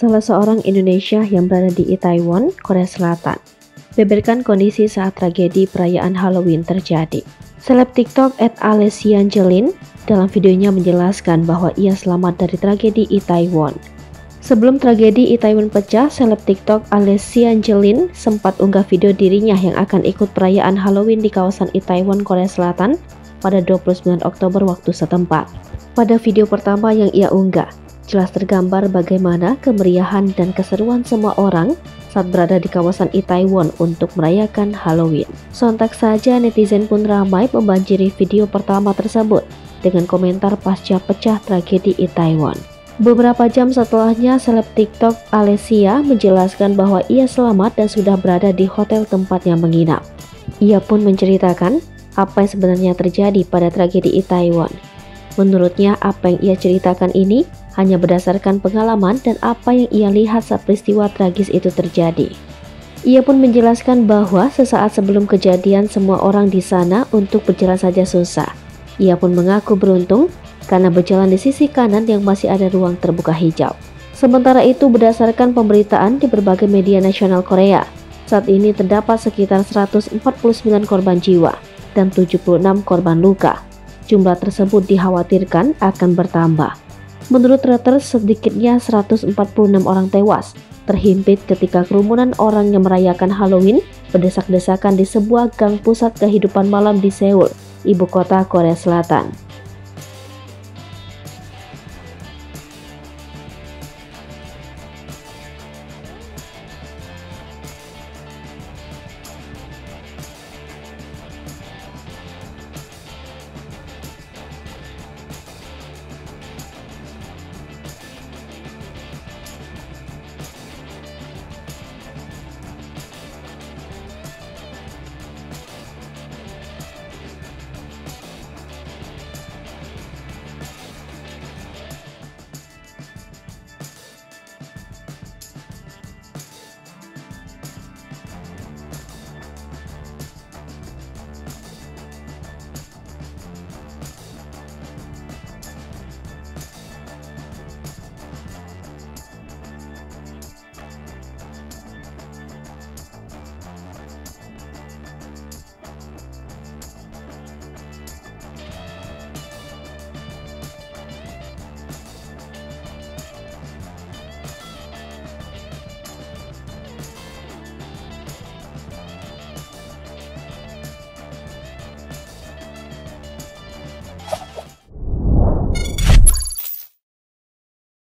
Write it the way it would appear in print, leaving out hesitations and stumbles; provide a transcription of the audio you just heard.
salah seorang Indonesia yang berada di Itaewon, Korea Selatan, beberkan kondisi saat tragedi perayaan Halloween terjadi. Seleb TikTok @alessiangelin dalam videonya menjelaskan bahwa ia selamat dari tragedi Itaewon. Sebelum tragedi Itaewon pecah, seleb TikTok Alessiangelin sempat unggah video dirinya yang akan ikut perayaan Halloween di kawasan Itaewon, Korea Selatan pada 29 Oktober waktu setempat. Pada video pertama yang ia unggah, jelas tergambar bagaimana kemeriahan dan keseruan semua orang saat berada di kawasan Itaewon untuk merayakan Halloween. Sontak saja netizen pun ramai membanjiri video pertama tersebut dengan komentar pasca pecah tragedi Itaewon. Beberapa jam setelahnya, seleb TikTok Alessia menjelaskan bahwa ia selamat dan sudah berada di hotel tempatnya menginap. Ia pun menceritakan apa yang sebenarnya terjadi pada tragedi Itaewon. Menurutnya, apa yang ia ceritakan ini hanya berdasarkan pengalaman dan apa yang ia lihat saat peristiwa tragis itu terjadi. Ia pun menjelaskan bahwa sesaat sebelum kejadian semua orang di sana untuk berjalan saja susah. Ia pun mengaku beruntung karena berjalan di sisi kanan yang masih ada ruang terbuka hijau. Sementara itu, berdasarkan pemberitaan di berbagai media nasional Korea, saat ini terdapat sekitar 149 korban jiwa dan 76 korban luka. Jumlah tersebut dikhawatirkan akan bertambah. Menurut Reuters, sedikitnya 146 orang tewas terhimpit ketika kerumunan orang yang merayakan Halloween berdesak-desakan di sebuah gang pusat kehidupan malam di Seoul, ibu kota Korea Selatan.